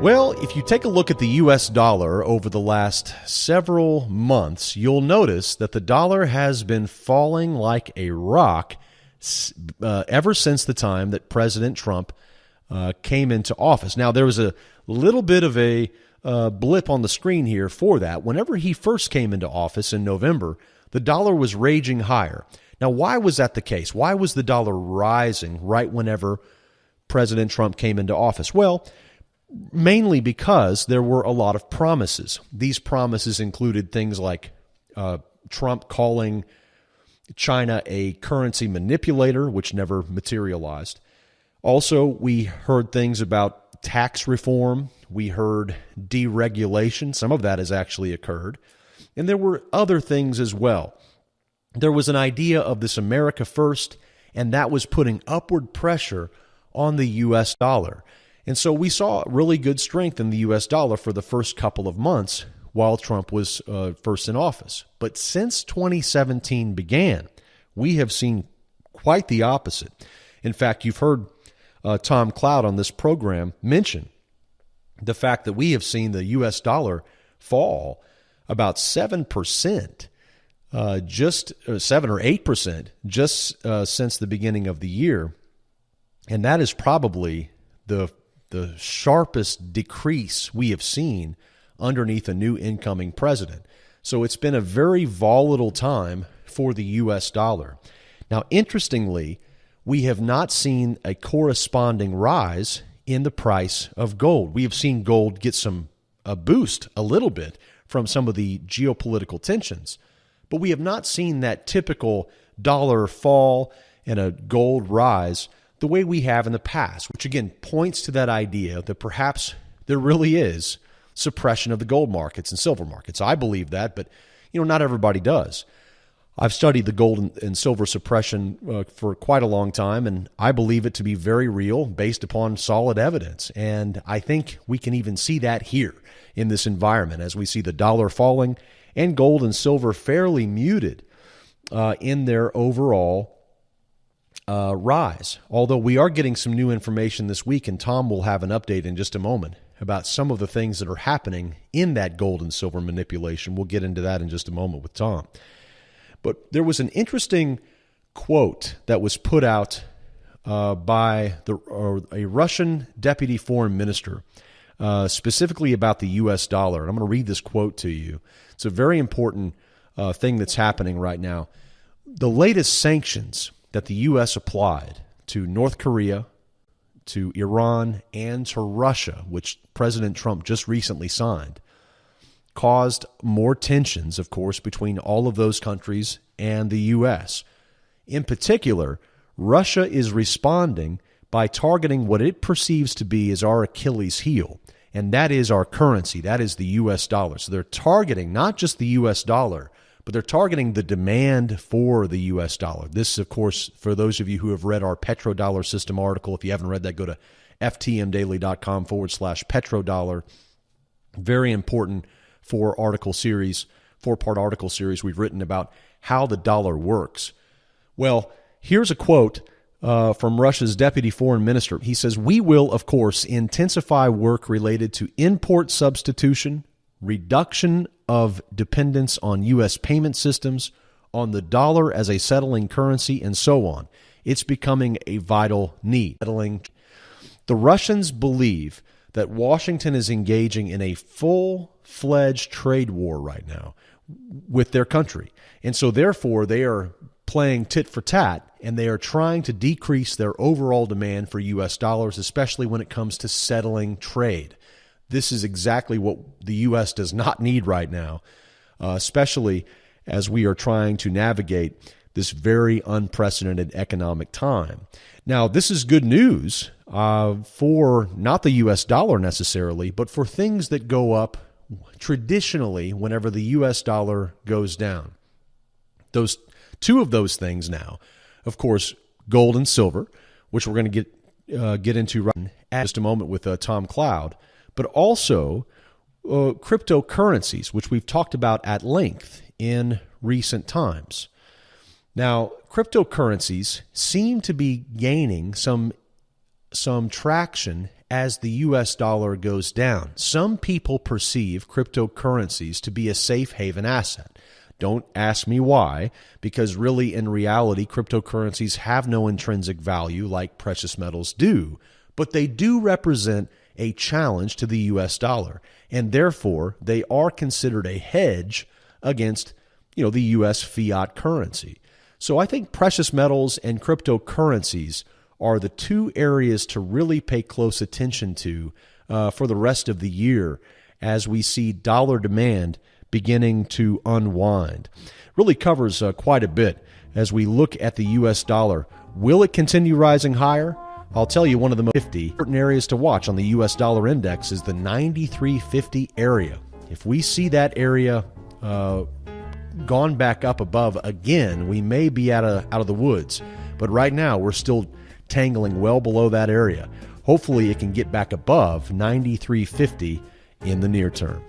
Well, if you take a look at the U.S. dollar over the last several months, you'll notice that the dollar has been falling like a rock ever since the time that President Trump came into office. Now, there was a little bit of a blip on the screen here for that. Whenever he first came into office in November, the dollar was raging higher. Now, why was that the case? Why was the dollar rising right whenever President Trump came into office? Well, mainly because there were a lot of promises. These promises included things like Trump calling China a currency manipulator, which never materialized. Also, we heard things about tax reform. We heard deregulation. Some of that has actually occurred. And there were other things as well. There was an idea of this America First, and that was putting upward pressure on the U.S. dollar. And so we saw really good strength in the U.S. dollar for the first couple of months while Trump was first in office. But since 2017 began, we have seen quite the opposite. In fact, you've heard Tom Cloud on this program mention the fact that we have seen the U.S. dollar fall about 7%, just 7 or 8%, just since the beginning of the year. And that is probably the sharpest decrease we have seen underneath a new incoming president. So it's been a very volatile time for the U.S. dollar. Now, interestingly, we have not seen a corresponding rise in the price of gold. We have seen gold get a boost a little bit from some of the geopolitical tensions, but we have not seen that typical dollar fall and a gold rise the way we have in the past, which again points to that idea that perhaps there really is suppression of the gold markets and silver markets. I believe that, but not everybody does. I've studied the gold and silver suppression for quite a long time, and I believe it to be very real based upon solid evidence. And I think we can even see that here in this environment as we see the dollar falling and gold and silver fairly muted in their overall rise. Although we are getting some new information this week, and Tom will have an update in just a moment about some of the things that are happening in that gold and silver manipulation. We'll get into that in just a moment with Tom. But there was an interesting quote that was put out by a Russian deputy foreign minister, specifically about the U.S. dollar. And I'm going to read this quote to you. It's a very important thing that's happening right now. The latest sanctions that the U.S. applied to North Korea, to Iran, and to Russia, which President Trump just recently signed, caused more tensions, of course, between all of those countries and the U.S. In particular, Russia is responding by targeting what it perceives to be as our Achilles heel, and that is our currency, that is the U.S. dollar. So they're targeting not just the U.S. dollar, but they're targeting the demand for the U.S. dollar. This, of course, for those of you who have read our petrodollar system article, if you haven't read that, go to ftmdaily.com/petrodollar. Very important four-part article series we've written about how the dollar works. Well, here's a quote from Russia's deputy foreign minister. He says, "We will, of course, intensify work related to import substitution, reduction of dependence on U.S. payment systems, on the dollar as a settling currency, and so on. It's becoming a vital need." The Russians believe that Washington is engaging in a full-fledged trade war right now with their country. And so therefore, they are playing tit for tat, and they are trying to decrease their overall demand for U.S. dollars, especially when it comes to settling trade. This is exactly what the U.S. does not need right now, especially as we are trying to navigate this very unprecedented economic time. Now, this is good news for not the U.S. dollar necessarily, but for things that go up traditionally whenever the U.S. dollar goes down. Those two of those things now, of course, gold and silver, which we're going to get into right in just a moment with Tom Cloud, but also cryptocurrencies, which we've talked about at length in recent times. Now, cryptocurrencies seem to be gaining some traction as the US dollar goes down. Some people perceive cryptocurrencies to be a safe haven asset. Don't ask me why, because really in reality, cryptocurrencies have no intrinsic value like precious metals do, but they do represent a challenge to the US dollar, and therefore they are considered a hedge against, the US fiat currency. So I think precious metals and cryptocurrencies are the two areas to really pay close attention to for the rest of the year as we see dollar demand beginning to unwind. Really covers quite a bit as we look at the U.S. dollar. Will it continue rising higher? I'll tell you, one of the most 50 important areas to watch on the U.S. dollar index is the 93.50 area. If we see that area gone back up above again, we may be out of the woods. But right now, we're still tangling well below that area. Hopefully, it can get back above 93.50 in the near term.